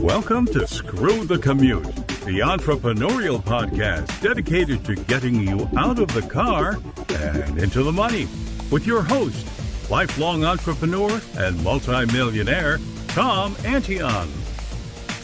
Welcome to Screw the Commute, the entrepreneurial podcast dedicated to getting you out of the car and into the money, with your host, lifelong entrepreneur and multimillionaire, Tom Antion.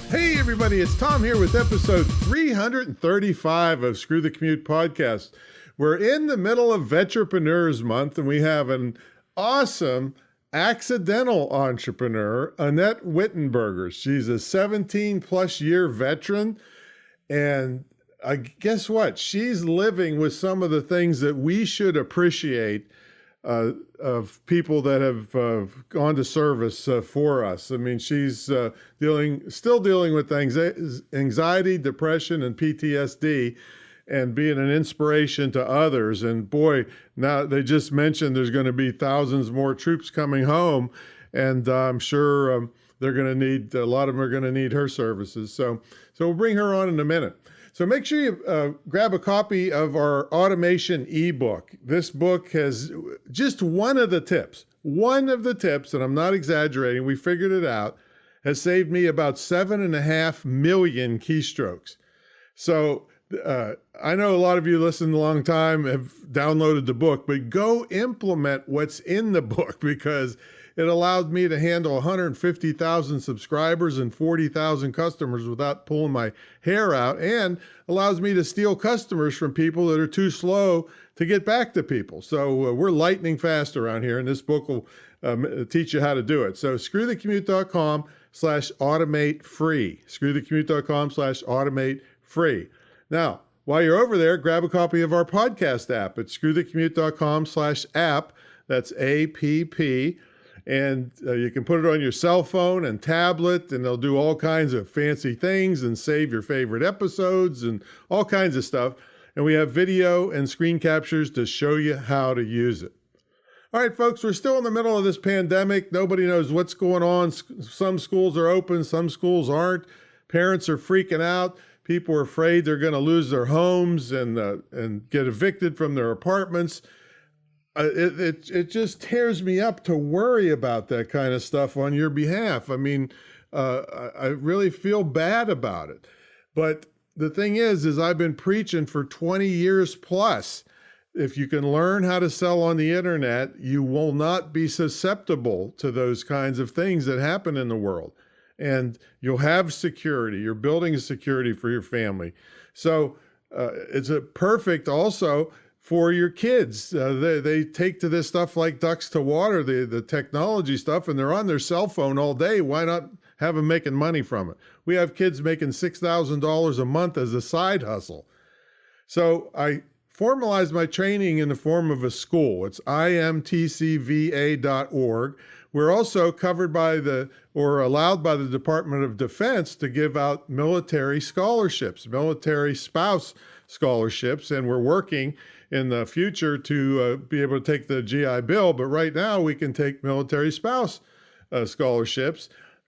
Hey everybody, it's Tom here with episode 335 of Screw the Commute podcast. We're in the middle of Vetrepreneurs Month, and we have an awesome accidental entrepreneur, Annette Whittenberger. She's a 17-plus year veteran, and guess what? She's living with some of the things that we should appreciate of people that have gone to service for us. I mean, she's still dealing with anxiety, depression, and PTSD, and being an inspiration to others. And boy, now they just mentioned there's going to be thousands more troops coming home, and I'm sure they're going to need, a lot of them are going to need her services. So we'll bring her on in a minute. So make sure you grab a copy of our automation ebook. This book has just one of the tips, and I'm not exaggerating, we figured it out, has saved me about 7.5 million keystrokes. So I know a lot of you listened a long time, have downloaded the book, but go implement what's in the book, because it allowed me to handle 150,000 subscribers and 40,000 customers without pulling my hair out, and allows me to steal customers from people that are too slow to get back to people. So we're lightning fast around here, and this book will teach you how to do it. So screwthecommute.com/automate free. Screwthecommute.com/automate free. Now, while you're over there, grab a copy of our podcast app at screwthecommute.com/app. That's APP. And you can put it on your cell phone and tablet, and they'll do all kinds of fancy things and save your favorite episodes and all kinds of stuff. And we have video and screen captures to show you how to use it. All right, folks, we're still in the middle of this pandemic. Nobody knows what's going on. Some schools are open, some schools aren't. Parents are freaking out. People are afraid they're going to lose their homes and get evicted from their apartments. It just tears me up to worry about that kind of stuff on your behalf. I mean, I really feel bad about it. But the thing is I've been preaching for 20 years plus. If you can learn how to sell on the internet, you will not be susceptible to those kinds of things that happen in the world. And you'll have security. You're building a security for your family. So it's a perfect also for your kids. They take to this stuff like ducks to water, the technology stuff, and they're on their cell phone all day. Why not have them making money from it? We have kids making $6,000 a month as a side hustle. So I formalized my training in the form of a school. It's imtcva.org. We're also covered by allowed by the Department of Defense to give out military scholarships, military spouse scholarships, and we're working in the future to be able to take the GI Bill, but right now we can take military spouse scholarships.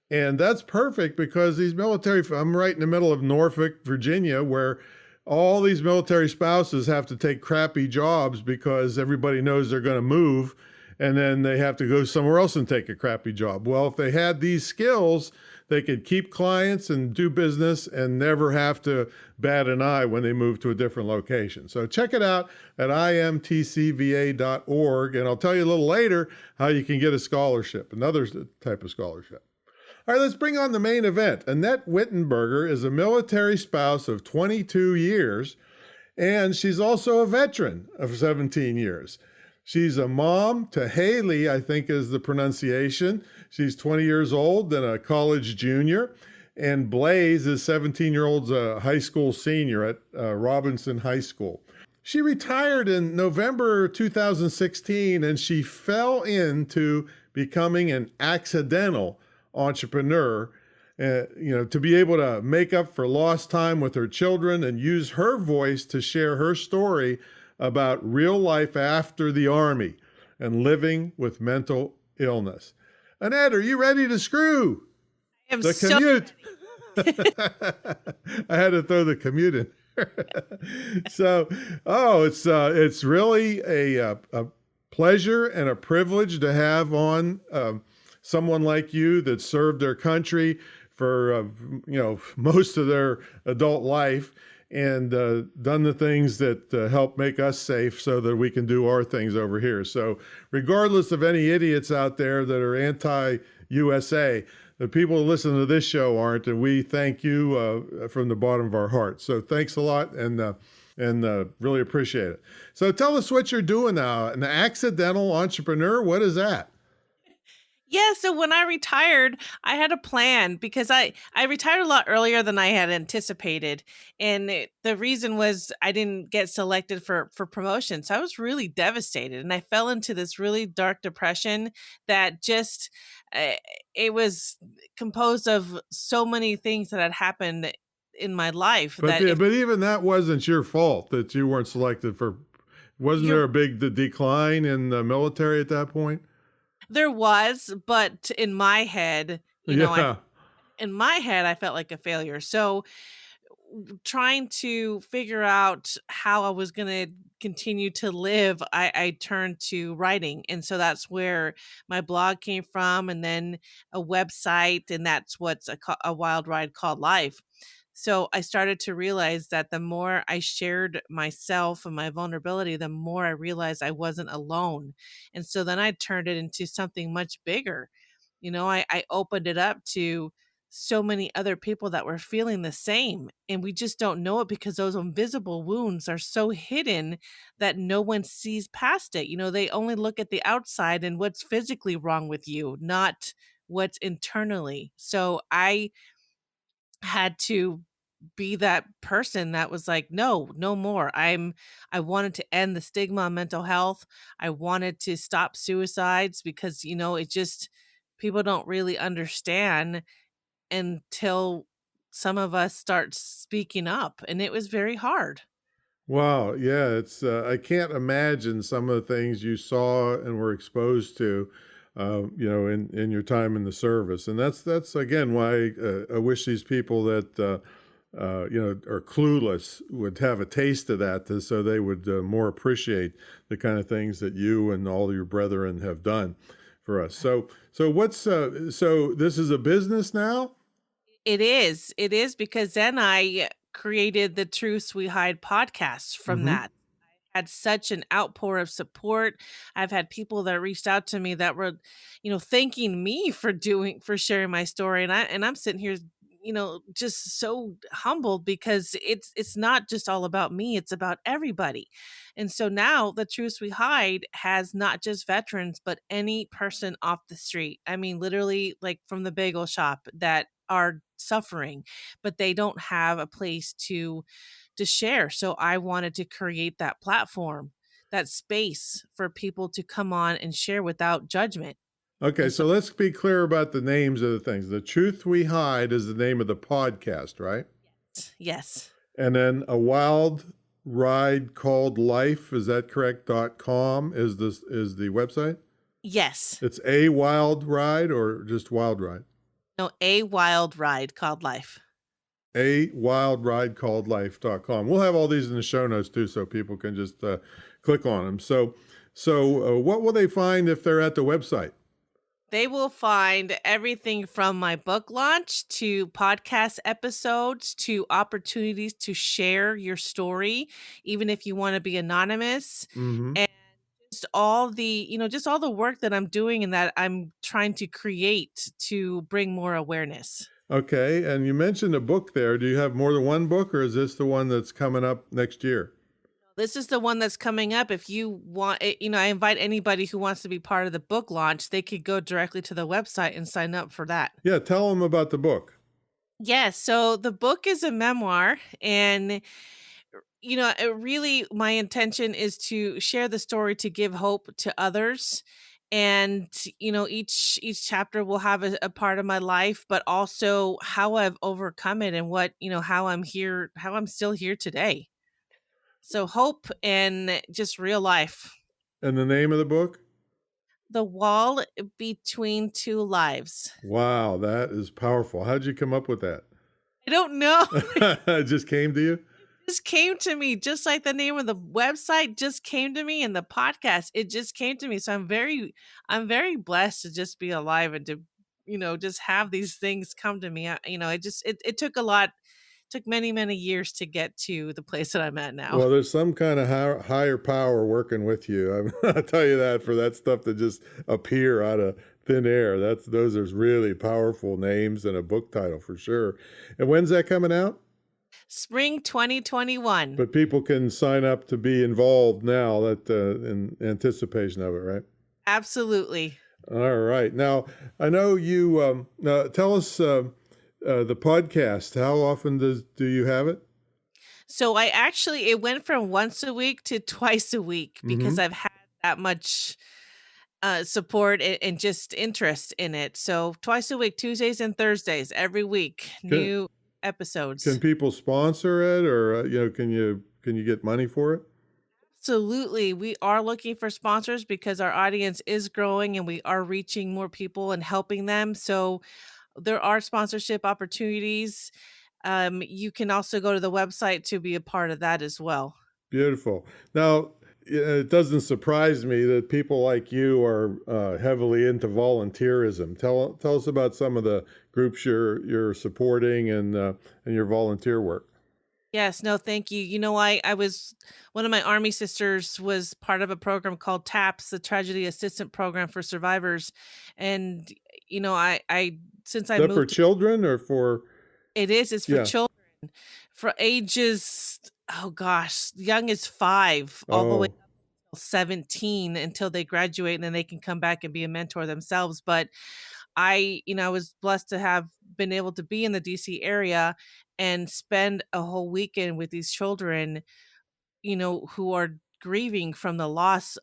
And that's perfect because I'm right in the middle of Norfolk, Virginia, where all these military spouses have to take crappy jobs because everybody knows they're going to move, and then they have to go somewhere else and take a crappy job. Well, if they had these skills, they could keep clients and do business and never have to bat an eye when they move to a different location. So check it out at imtcva.org, and I'll tell you a little later how you can get a scholarship, another type of scholarship. All right, let's bring on the main event. Annette Whittenberger is a military spouse of 22 years, and she's also a veteran of 17 years. She's a mom to Haley, I think is the pronunciation. She's 20 years old and a college junior. And Blaze is 17-year-old's a high school senior at Robinson High School. She retired in November 2016, and she fell into becoming an accidental entrepreneur, to be able to make up for lost time with her children and use her voice to share her story about real life after the Army and living with mental illness. Annette, are you ready to screw the commute? I had to throw the commute in. So, it's really a pleasure and a privilege to have on someone like you that served their country for most of their adult life, and done the things that help make us safe so that we can do our things over here. So regardless of any idiots out there that are anti-USA, the people who listen to this show aren't, and we thank you from the bottom of our hearts. So thanks a lot, and really appreciate it. So tell us what you're doing now. An accidental entrepreneur, what is that? Yeah, so when I retired, I had a plan because I retired a lot earlier than I had anticipated, and the reason was I didn't get selected for promotion. So I was really devastated, and I fell into this really dark depression that just uh, it was composed of so many things that had happened in my life But that if but even that wasn't your fault that you weren't selected for. Wasn't there you're a big decline in the military at that point? there was, but in my head, Yeah. in my head I felt like a failure. So trying to figure out how I was going to continue to live, I turned to writing. And so that's where my blog came from, and then a website, and that's what's a wild ride called life. So I started to realize that the more I shared myself and my vulnerability, the more I realized I wasn't alone. And so then I turned it into something much bigger. I opened it up to so many other people that were feeling the same. And we just don't know it because those invisible wounds are so hidden that no one sees past it. They only look at the outside and what's physically wrong with you, not what's internally. So I had to be that person that was like, no, no more. I wanted to end the stigma on mental health. I wanted to stop suicides because it just people don't really understand until some of us start speaking up, and it was very hard. Wow. Yeah. It's I can't imagine some of the things you saw and were exposed to, in your time in the service. And that's again why I wish these people that are clueless would have a taste of that, so they would more appreciate the kind of things that you and all your brethren have done for us. So what's so this is a business now? It is because then I created the Truths We Hide podcast from Mm-hmm. that. Had such an outpour of support. I've had people that reached out to me that were, thanking me for sharing my story, and I'm sitting here, just so humbled because it's not just all about me, it's about everybody. And so now the Truths We Hide has not just veterans, but any person off the street. I mean, literally, like from the bagel shop that are suffering, but they don't have a place to share. So I wanted to create that platform, that space for people to come on and share without judgment. Okay, And so, so let's be clear about the names of the things. The Truth We Hide is the name of the podcast, right? yes, And then A Wild Ride Called Life, is that correct? .com is the website? yes. It's A Wild Ride or just Wild Ride? No, a wild ride called life. A Wild Ride Called Life.com. We'll have all these in the show notes too, so people can just click on them. So what will they find if they're at the website? They will find everything from my book launch to podcast episodes to opportunities to share your story, even if you want to be anonymous. Mm-hmm. And just all the work that I'm doing and that I'm trying to create to bring more awareness. Okay, and you mentioned a book there. Do you have more than one book, or is this the one that's coming up next year? This is the one that's coming up. If you want it, I invite anybody who wants to be part of the book launch, they could go directly to the website and sign up for that. Yeah, tell them about the book. Yes, so the book is a memoir, and it really my intention is to share the story to give hope to others. And each chapter will have a part of my life, but also how I've overcome it and what how I'm here, how I'm still here today. So hope and just real life. And the name of the book? The wall between two lives. Wow, that is powerful. How'd you come up with that? I don't know. It just came to you? Just came to me, just like the name of the website just came to me, and the podcast, it just came to me. So I'm very blessed to just be alive and to just have these things come to me. It took a lot, took many, many years to get to the place that I'm at now. Well, there's some kind of higher power working with you. I'll tell you that for that stuff to just appear out of thin air. Those are really powerful names and a book title for sure. And when's that coming out? Spring 2021. But people can sign up to be involved now that in anticipation of it, right? Absolutely. All right. Now, I know you tell us the podcast. How often do you have it? So it went from once a week to twice a week because Mm-hmm. I've had that much support and just interest in it. So twice a week, Tuesdays and Thursdays, every week, Can new can episodes. people sponsor it, or can you get money for it? Absolutely. We are looking for sponsors because our audience is growing and we are reaching more people and helping them. So there are sponsorship opportunities. You can also go to the website to be a part of that as well. Beautiful. Now, it doesn't surprise me that people like you are heavily into volunteerism. Tell us about some of the groups you're supporting and your volunteer work. Yes, no, thank you. I was one of my army sisters was part of a program called TAPS, the Tragedy Assistant Program for Survivors. And I since Is I that for moved to children or for, it's for yeah. children for ages, oh gosh, young as 5 all the way Oh, 17 until they graduate and then they can come back and be a mentor themselves. But I was blessed to have been able to be in the DC area and spend a whole weekend with these children, who are grieving from the loss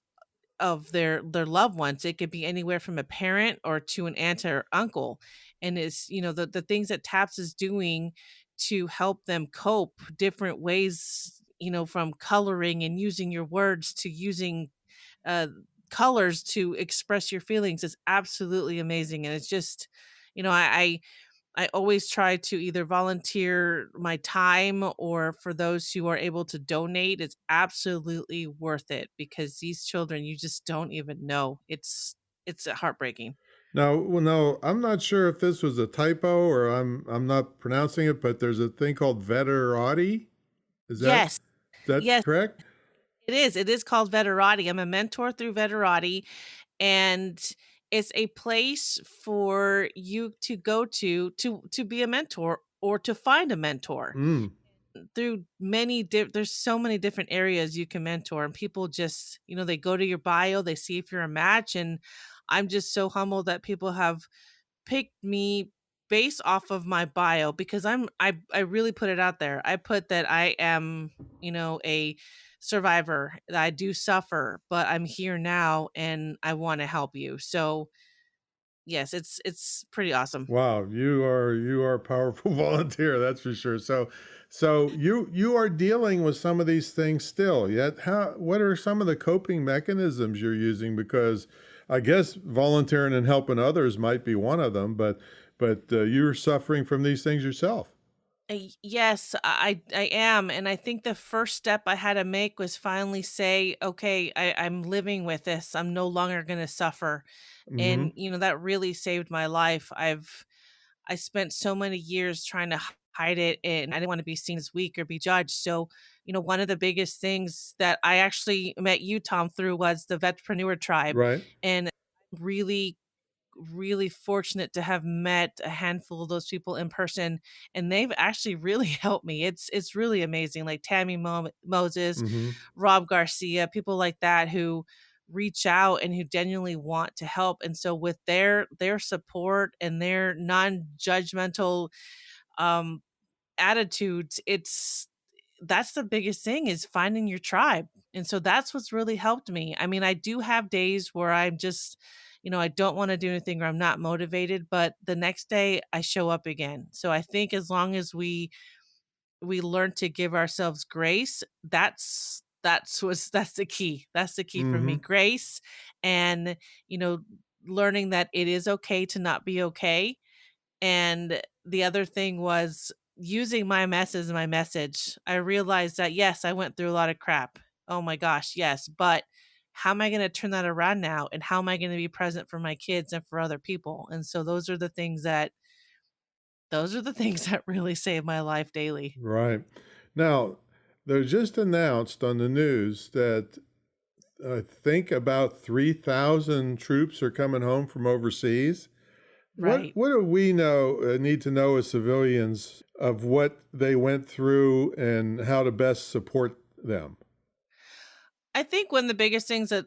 of their loved ones. It could be anywhere from a parent or to an aunt or uncle. And it's, the things that TAPS is doing to help them cope different ways, from coloring and using your words to using uh, colors to express your feelings is absolutely amazing. And it's just, I always try to either volunteer my time or for those who are able to donate, it's absolutely worth it because these children, you just don't even know. It's heartbreaking. now, well, no, I'm not sure if this was a typo or I'm not pronouncing it, but there's a thing called Veterati. Is Yes. that Yes, correct? it is. It is called Veterati. I'm a mentor through Veterati, and it's a place for you to go to be a mentor or to find a mentor. Mm, Through there's so many different areas you can mentor, and people just, they go to your bio, they see if you're a match, and I'm just so humbled that people have picked me based off of my bio because I really put it out there. I put that I am, a survivor, that I do suffer, but I'm here now and I want to help you. So yes, it's pretty awesome. wow, you are a powerful volunteer, that's for sure. So you are dealing with some of these things still. Yet, what are some of the coping mechanisms you're using? Because I guess volunteering and helping others might be one of them, but you're suffering from these things yourself. Yes, I am, and I think the first step I had to make was finally say, okay, I'm living with this. I'm no longer going to suffer, Mm-hmm. and that really saved my life. I spent so many years trying to hide it, and I didn't want to be seen as weak or be judged. So, one of the biggest things that I actually met you, Tom, through was the Vetpreneur Tribe, Right. and really really fortunate to have met a handful of those people in person, and they've actually really helped me. It's really amazing, like Tammy Moses, Mm-hmm. Rob Garcia, people like that who reach out and who genuinely want to help. And so with their support and their non-judgmental um attitudes, that's the biggest thing is finding your tribe. And so that's what's really helped me. I mean, I do have days where I'm just, I don't want to do anything or I'm not motivated, but the next day I show up again. So I think as long as we learn to give ourselves grace, that's the key. That's the key for me. Mm-hmm. Grace and, you know, learning that it is okay to not be okay. And the other thing was using my mess as my message. I realized that yes, I went through a lot of crap. Oh my gosh, yes, but how am I going to turn that around now? And how am I going to be present for my kids and for other people? And so those are the things that really save my life daily. Right. Now, they're just announced on the news that I think about 3,000 troops are coming home from overseas. Right. What do we need to know as civilians of what they went through and how to best support them? I think one of the biggest things that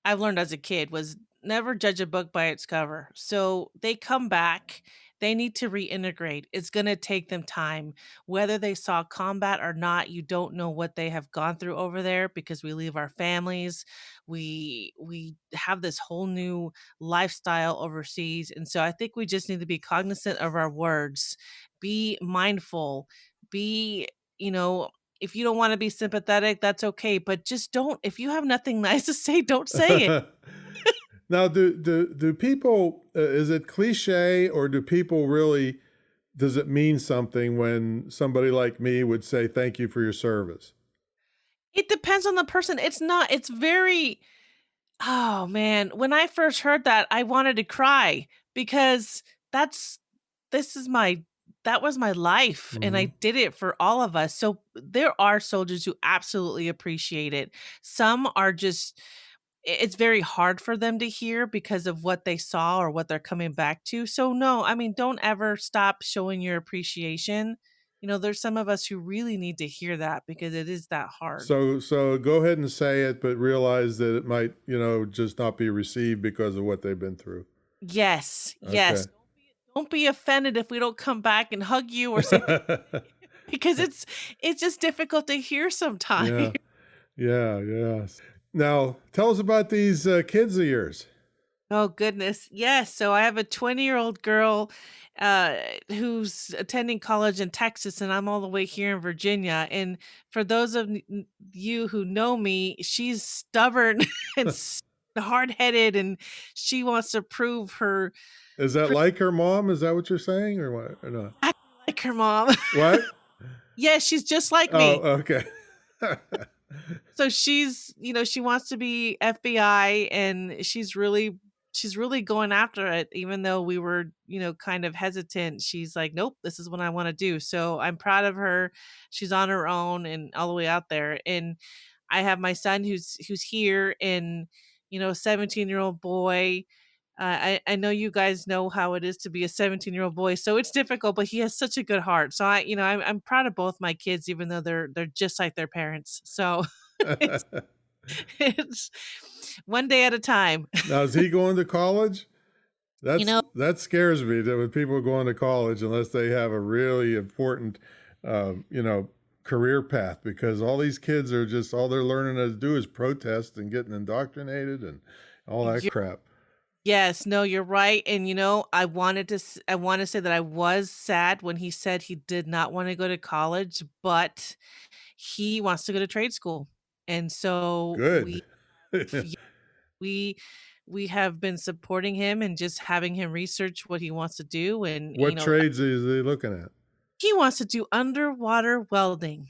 I've learned as a kid was never judge a book by its cover. So they come back, they need to reintegrate. It's going to take them time. Whether they saw combat or not, you don't know what they have gone through over there because we leave our families. We have this whole new lifestyle overseas. And so I think we just need to be cognizant of our words. Be mindful. Be, you know, if you don't want to be sympathetic, that's okay, but just don't if you have nothing nice to say, don't say it. Now, do people, is it cliche or do people really, does it mean something when somebody like me would say, thank you for your service? It depends on the person. It's very oh, man, when I first heard that, I wanted to cry because that's this is my that was my life, and I Hmm. did it for all of us. So there are soldiers who absolutely appreciate it. Some are just it's very hard for them to hear because of what they saw or what they're coming back to. So no, I mean, don't ever stop showing your appreciation. There's some of us who really need to hear that because it is that hard. So go ahead and say it, but realize that it might, just not be received because of what they've been through. Yes, Okay. yes. Don't be offended if we don't come back and hug you or say because it's just difficult to hear sometimes. Yeah. Yeah. Yeah. Now, tell us about these kids of yours. Oh goodness. Yes. So I have a 20-year-old girl uh who's attending college in Texas and I'm all the way here in Virginia. And for those of you who know me, she's stubborn and hard-headed and she wants to prove her Is that pretty like her mom? Is that what you're saying or what? Or not? like her mom. What? Yes, she's just like Oh, me. okay. So she wants to be FBI and she's really going after it even though we were, kind of hesitant. She's like, "Nope, this is what I want to do." So I'm proud of her. She's on her own and all the way out there. And I have my son who's here and 17-year-old boy. I know you guys know how it is to be a 17-year-old boy, so it's difficult, but he has such a good heart. So I'm proud of both my kids, even though they're just like their parents. So it's it's one day at a time. Now, is he going to college? You know, That scares me that when people are going to college, unless they have a really important, um, you know, career path, because all these kids are just all they're learning how to do is protest and getting indoctrinated and all that you crap. yes, no, you're right. And I want to say that I was sad when he said he did not want to go to college, but he wants to go to trade school. And so Good. we we have been supporting him and just having him research what he wants to do and What trades is he looking at? he wants to do underwater welding.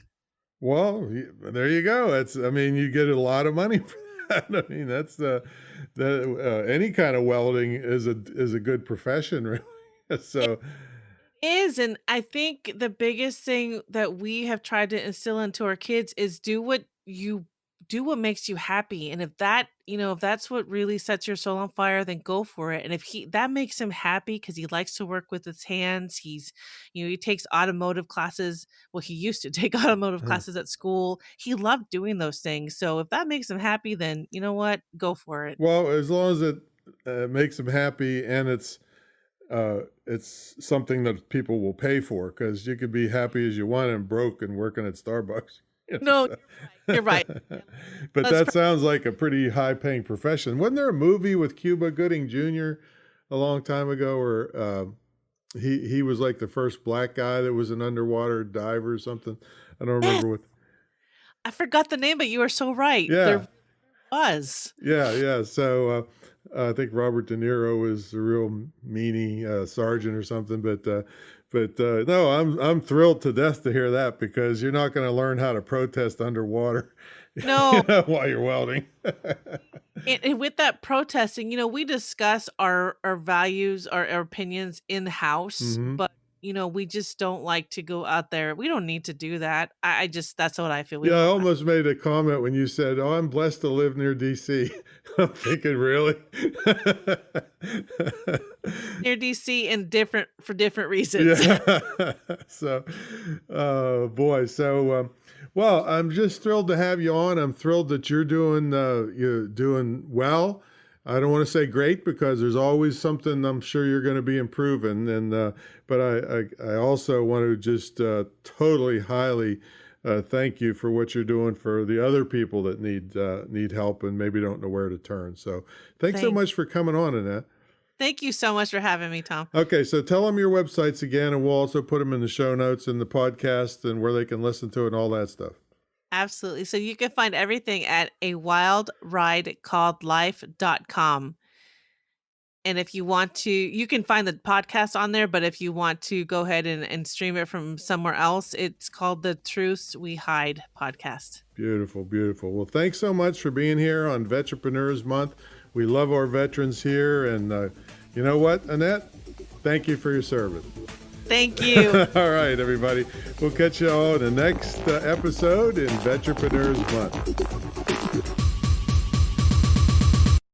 Well, there you go. I mean, you get a lot of money for that. I mean, that's any kind of welding is a good profession, really. So, Is, and I think the biggest thing that we have tried to instill into our kids is do what makes you happy. And if that's what really sets your soul on fire, then go for it. And if he that makes him happy because he likes to work with his hands, he takes automotive classes. Well, he used to take automotive classes at school. He loved doing those things. So if that makes him happy, then you know what? Go for it. well, as long as it makes them happy and it's something that people will pay for, because you could be happy as you want and broke and working at Starbucks. No, So. you're right. But Let's that sounds like a pretty high paying profession. Wasn't there a movie with Cuba Gooding Jr. a long time ago where he was like the first black guy that was an underwater diver or something? I don't Yes, remember what. I forgot the name, but you are so right. There Yeah, was. yeah. So I think Robert De Niro was a real meanie sergeant or something. But no, I'm thrilled to death to hear that, because you're not going to learn how to protest underwater No, while you're welding. and with that protesting, we discuss our values, our opinions in house, Hmm. but we just don't like to go out there. We don't need to do that. I just that's what I feel. We Yeah, don't. I almost made a comment when you said, "Oh, I'm blessed to live near DC." I'm thinking, really? Near DC and different for different reasons. Yeah. So, boy. So, well, I'm just thrilled to have you on. I'm thrilled that you're doing well. I don't want to say great because there's always something I'm sure you're going to be improving. But I also want to just totally highly thank you for what you're doing for the other people that need help and maybe don't know where to turn. So, thanks so Thank much for coming on, Annette. thank you so much for having me, Tom. Okay, so tell them your websites again, and we'll also put them in the show notes and the podcast and where they can listen to it and all that stuff. Absolutely. So you can find everything at awildridecalledlife.com. And if you want to, you can find the podcast on there, but if you want to go ahead and stream it from somewhere else, it's called the Truths We Hide podcast. Beautiful, beautiful. Well, thanks so much for being here on Veterans Month. We love our veterans here. And you know what, Annette? Thank you for your service. Thank you. All right, everybody. We'll catch you all in the next episode in Veterans Month.